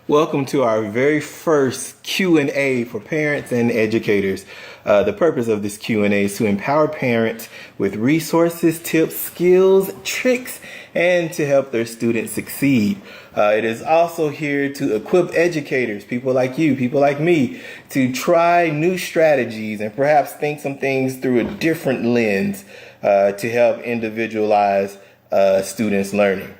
Welcome to our very first Q&A for parents and educators. The purpose of this Q&A is to empower parents with resources, tips, skills, tricks, and to help their students succeed. It is also here to equip educators, people like you, people like me, to try new strategies and perhaps think some things through a different lens to help individualize students' learning.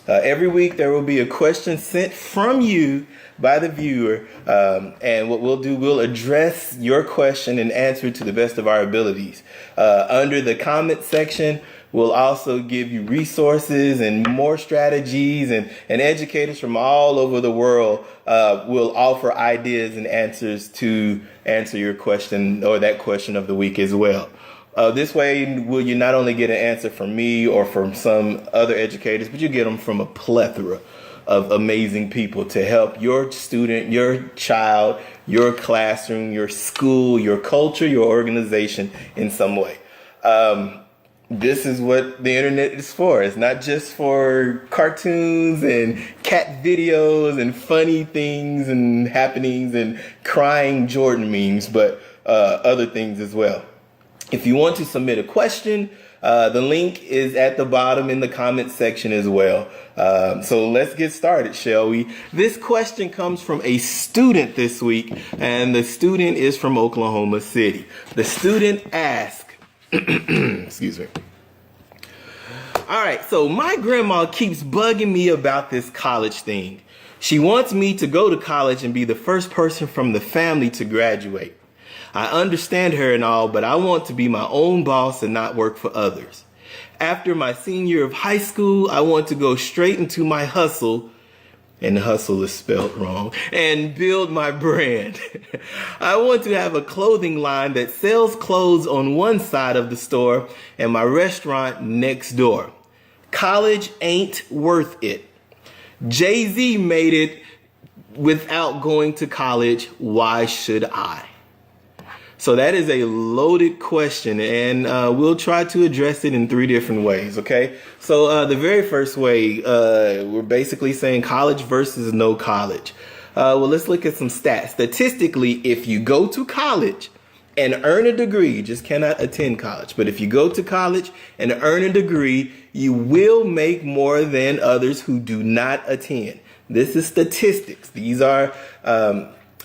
Every week there will be a question sent from you by the viewer, and what we'll do, we'll address your question and answer it to the best of our abilities. Under the comment section, we'll also give you resources and more strategies, and educators from all over the world will offer ideas and answers to answer your question or that question of the week as well. This way, will you not only get an answer from me or from some other educators, but you get them from a plethora of amazing people to help your student, your child, your classroom, your school, your culture, your organization in some way. This is what the internet is for. It's not just for cartoons and cat videos and funny things and happenings and crying Jordan memes, but other things as well. If you want to submit a question, the link is at the bottom in the comment section as well. So let's get started, shall we? This question comes from a student this week, and the student is from Oklahoma City. The student asks, excuse me. All right, so my grandma keeps bugging me about this college thing. She wants me to go to college and be the first person from the family to graduate. I understand her and all, but I want to be my own boss and not work for others. After my senior year of high school, I want to go straight into my hustle, and hustle is spelled wrong, and build my brand. I want to have a clothing line that sells clothes on one side of the store and my restaurant next door. College ain't worth it. Jay-Z made it without going to college. Why should I? So that is a loaded question, and we'll try to address it in three different ways, okay? So the very first way, we're basically saying college versus no college. Well, let's look at some stats. Statistically, if you go to college and earn a degree, you just cannot attend college, but if you go to college and earn a degree, you will make more than others who do not attend. This is statistics. These are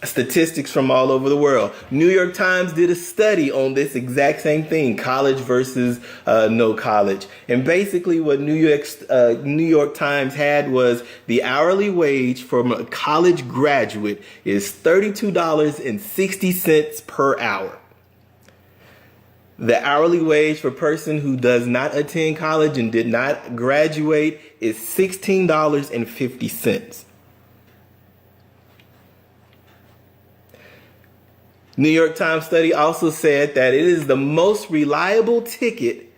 statistics from all over the world. New York Times did a study on this exact same thing, college versus no college. And basically what New York Times had was the hourly wage from a college graduate is $32.60 per hour. The hourly wage for a person who does not attend college and did not graduate is $16.50. New York Times study also said that it is the most reliable ticket,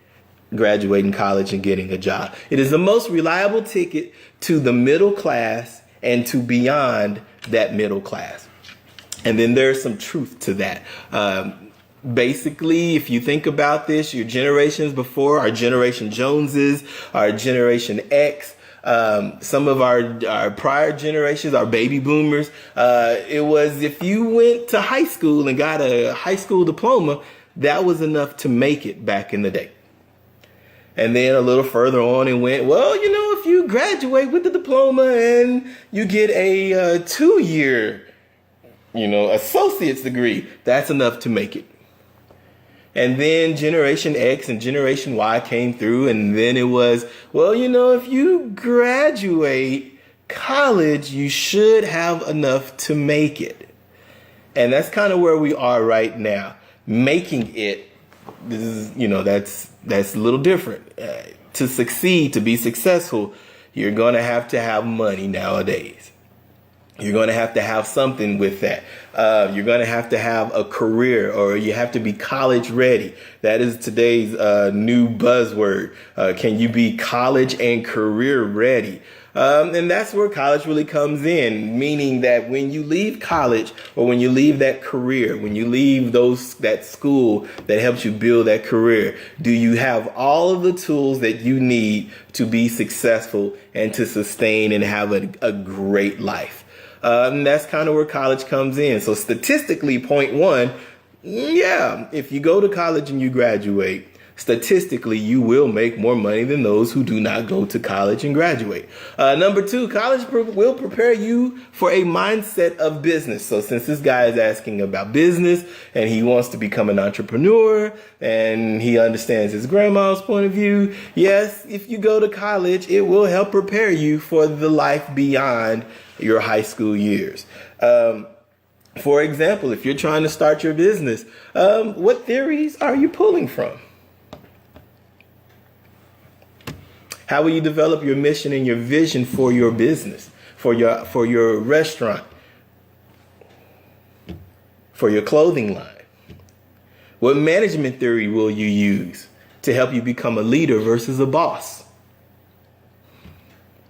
graduating college and getting a job. It is the most reliable ticket to the middle class and to beyond that middle class. And then there's some truth to that. Basically, if you think about this, your generations before, our Generation Joneses, our Generation X, some of our prior generations, our baby boomers, it was if you went to high school and got a high school diploma, that was enough to make it back in the day. And then a little further on it went, well, you know, if you graduate with the diploma and you get a 2-year, associate's degree, that's enough to make it. And then Generation X and Generation Y came through, and then it was, well, if you graduate college, you should have enough to make it. And that's kind of where we are right now. Making it, this is, that's a little different. To succeed, to be successful, you're going to have money nowadays. You're going to have something with that. You're going to have a career, or you have to be college ready. That is today's new buzzword. Can you be college and career ready? And that's where college really comes in, meaning that when you leave college, or when you leave that career, when you leave that school that helps you build that career, do you have all of the tools that you need to be successful and to sustain and have a great life? And that's kind of where college comes in. So statistically, point one, yeah, if you go to college and you graduate, statistically, you will make more money than those who do not go to college and graduate. Number two, college will prepare you for a mindset of business. So since this guy is asking about business and he wants to become an entrepreneur and he understands his grandma's point of view, yes, if you go to college, it will help prepare you for the life beyond your high school years. For example, if you're trying to start your business, what theories are you pulling from? How will you develop your mission and your vision for your business, for your restaurant, for your clothing line? What management theory will you use to help you become a leader versus a boss?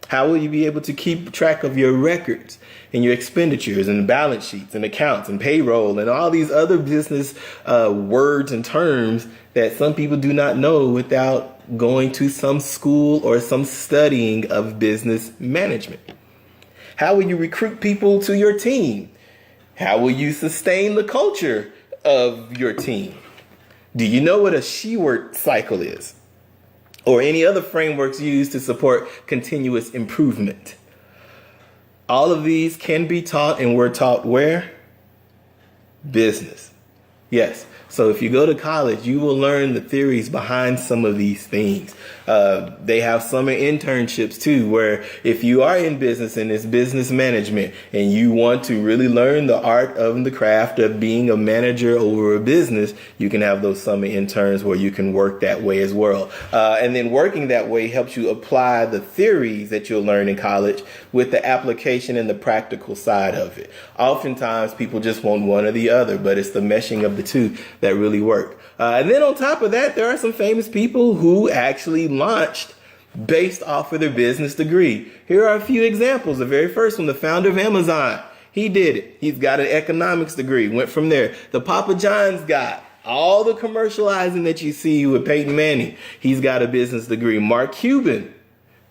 How will you be able to keep track of your records and your expenditures and balance sheets and accounts and payroll and all these other business words and terms that some people do not know without going to some school or some studying of business management? How will you recruit people to your team? How will you sustain the culture of your team? Do you know what a she-word cycle is? Or any other frameworks used to support continuous improvement? All of these can be taught, and we're taught where? Business. Yes. So if you go to college, you will learn the theories behind some of these things. They have summer internships too, where if you are in business and it's business management and you want to really learn the art of the craft of being a manager over a business, you can have those summer interns where you can work that way as well. And then working that way helps you apply the theories that you'll learn in college with the application and the practical side of it. Oftentimes people just want one or the other, but it's the meshing of the two that really work. And then on top of that, there are some famous people who actually launched based off of their business degree. Here are a few examples. The very first one, the founder of Amazon. He did it. He's got an economics degree, went from there. The Papa John's guy, all the commercializing that you see with Peyton Manning, he's got a business degree. Mark Cuban,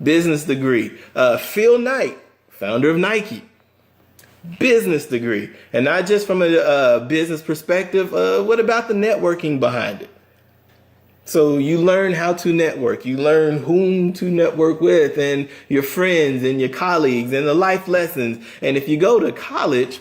business degree. Phil Knight, founder of Nike, business degree. And not just from a business perspective, what about the networking behind it? So you learn how to network, you learn whom to network with and your friends and your colleagues and the life lessons. And if you go to college,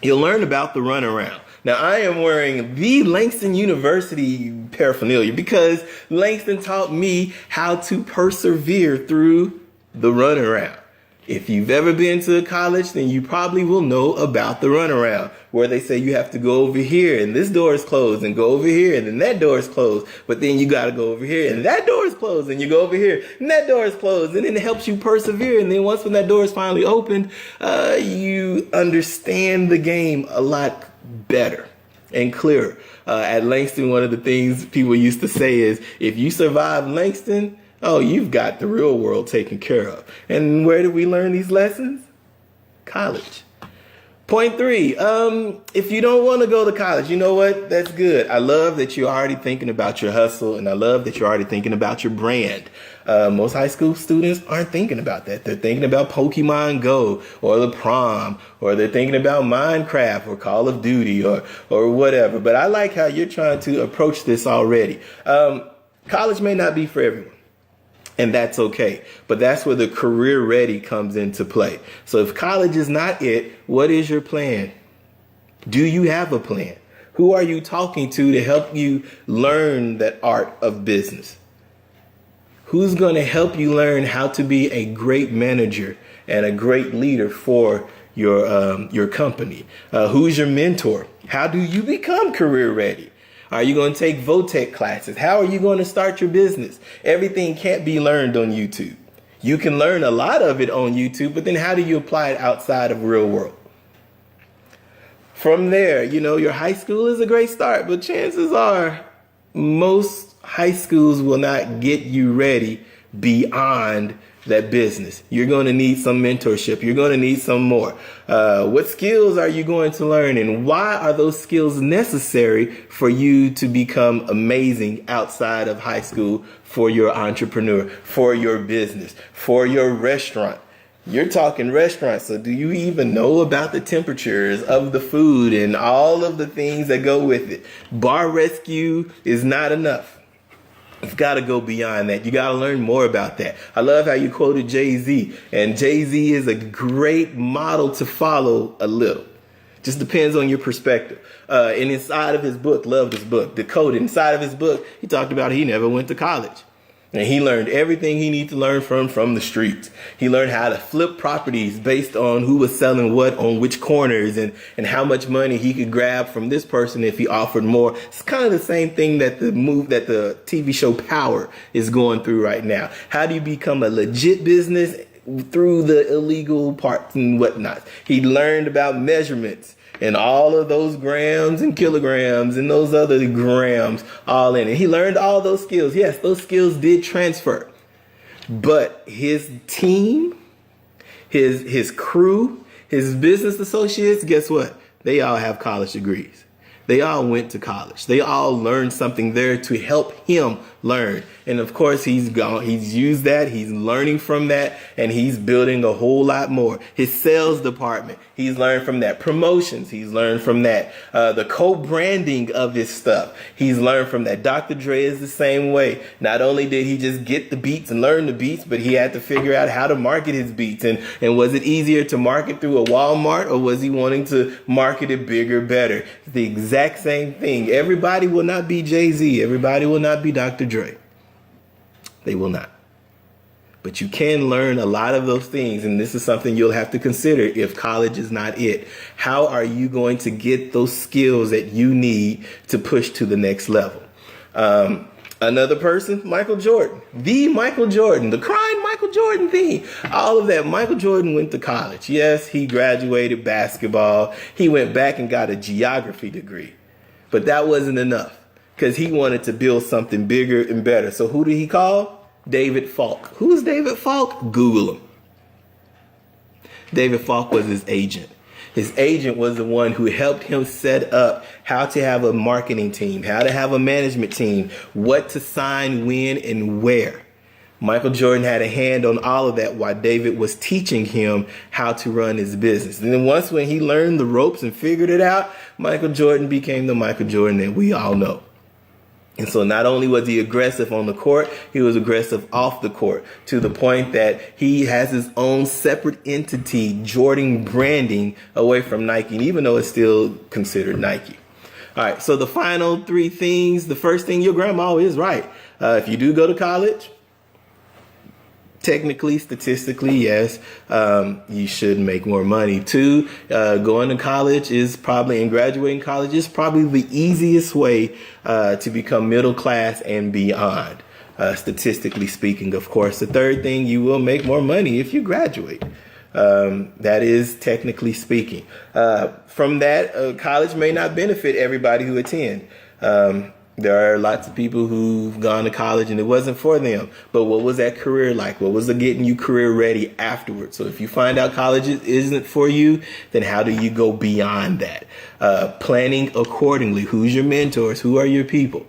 you'll learn about the runaround. Now, I am wearing the Langston University paraphernalia because Langston taught me how to persevere through the runaround. If you've ever been to college, then you probably will know about the runaround, where they say you have to go over here and this door is closed and go over here and then that door is closed. But then you got to go over here and that door is closed and you go over here and that door is closed. And then it helps you persevere. And then once when that door is finally opened, you understand the game a lot better and clearer. At Langston, one of the things people used to say is, if you survive Langston, oh, you've got the real world taken care of. And where did we learn these lessons? College. Point three, if you don't want to go to college, you know what? That's good. I love that you're already thinking about your hustle, and I love that you're already thinking about your brand. Most high school students aren't thinking about that. They're thinking about Pokemon Go or the prom, or they're thinking about Minecraft or Call of Duty or whatever. But I like how you're trying to approach this already. College may not be for everyone. And that's okay. But that's where the career ready comes into play. So if college is not it, what is your plan? Do you have a plan? Who are you talking to help you learn that art of business? Who's going to help you learn how to be a great manager and a great leader for your company? Who's your mentor? How do you become career ready? Are you going to take VOTEC classes? How are you going to start your business? Everything can't be learned on YouTube. You can learn a lot of it on YouTube, but then how do you apply it outside of real world? From there, your high school is a great start, but chances are most high schools will not get you ready beyond that business. You're going to need some mentorship. You're going to need some more. What skills are you going to learn, and why are those skills necessary for you to become amazing outside of high school for your entrepreneur, for your business, for your restaurant? You're talking restaurants, so do you even know about the temperatures of the food and all of the things that go with it? Bar rescue is not enough. You've got to go beyond that. You got to learn more about that. I love how you quoted Jay-Z, and Jay-Z is a great model to follow a little. Just depends on your perspective. And inside of his book, loved his book, Decoded, inside of his book, he talked about he never went to college. And he learned everything he needed to learn from the streets. He learned how to flip properties based on who was selling what on which corners and how much money he could grab from this person if he offered more. It's kind of the same thing that the TV show Power is going through right now. How do you become a legit business through the illegal parts and whatnot? He learned about measurements and all of those grams and kilograms and those other grams all in it. He learned all those skills. Yes, those skills did transfer. But his team, his crew, his business associates, guess what? They all have college degrees. They all went to college. They all learned something there to help him learn. And of course, he's used that. He's learning from that, and he's building a whole lot more. His sales department, he's learned from that. Promotions, he's learned from that. The co-branding of his stuff, he's learned from that. Dr. Dre is the same way. Not only did he just get the beats and learn the beats, but he had to figure out how to market his beats. And was it easier to market through a Walmart, or was he wanting to market it bigger, better? It's the exact same thing. Everybody will not be Jay-Z. Everybody will not be Dr. Dre. They will not. But you can learn a lot of those things, and this is something you'll have to consider if college is not it. How are you going to get those skills that you need to push to the next level? Another person, Michael Jordan. The Michael Jordan, the crying Michael Jordan thing. All of that. Michael Jordan went to college. Yes, he graduated basketball. He went back and got a geography degree. But that wasn't enough, because he wanted to build something bigger and better. So who did he call? David Falk. Who is David Falk? Google him. David Falk was his agent. His agent was the one who helped him set up how to have a marketing team, how to have a management team, what to sign, when, and where. Michael Jordan had a hand on all of that while David was teaching him how to run his business. And then once when he learned the ropes and figured it out, Michael Jordan became the Michael Jordan that we all know. And so not only was he aggressive on the court, he was aggressive off the court, to the point that he has his own separate entity, Jordan branding, away from Nike, even though it's still considered Nike. All right, so the final three things. The first thing, your grandma is right. If you do go to college, technically, statistically, yes, you should make more money. Two, going to college is probably, and graduating college is probably the easiest way to become middle class and beyond, statistically speaking. Of course, the third thing, you will make more money if you graduate. That is technically speaking. From that, college may not benefit everybody who attend. There are lots of people who've gone to college and it wasn't for them. But what was that career like? What was the getting you career ready afterwards? So if you find out college isn't for you, then how do you go beyond that? Planning accordingly. Who's your mentors? Who are your people?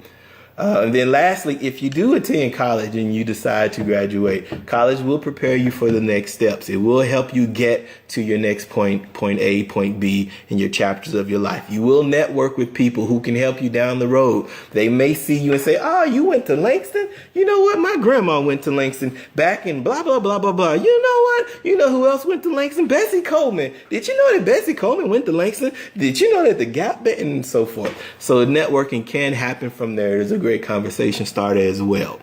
And then lastly, if you do attend college and you decide to graduate, college will prepare you for the next steps. It will help you get to your next point A, point B in your chapters of your life. You will network with people who can help you down the road. They may see you and say, oh, you went to Langston? You know what? My grandma went to Langston back in blah, blah, blah, blah, blah. You know what? You know who else went to Langston? Bessie Coleman. Did you know that Bessie Coleman went to Langston? Did you know that the Gap, and so forth? So networking can happen from there. There's a great conversation starter as well.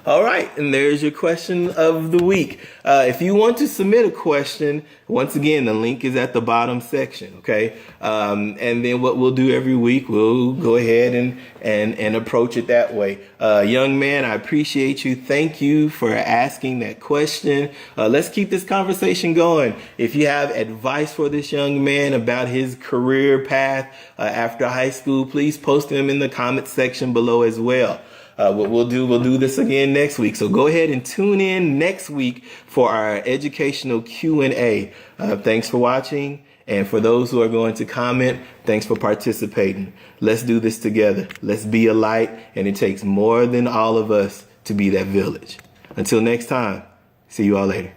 All right, and there's your question of the week. If you want to submit a question, once again, the link is at the bottom section, okay? And then what we'll do every week, we'll go ahead and approach it that way. Young man, I appreciate you. Thank you for asking that question. Let's keep this conversation going. If you have advice for this young man about his career path after high school, please post them in the comment section below as well. What we'll do this again next week. So go ahead and tune in next week for our educational Q&A. Thanks for watching. And for those who are going to comment, thanks for participating. Let's do this together. Let's be a light. And it takes more than all of us to be that village. Until next time, see you all later.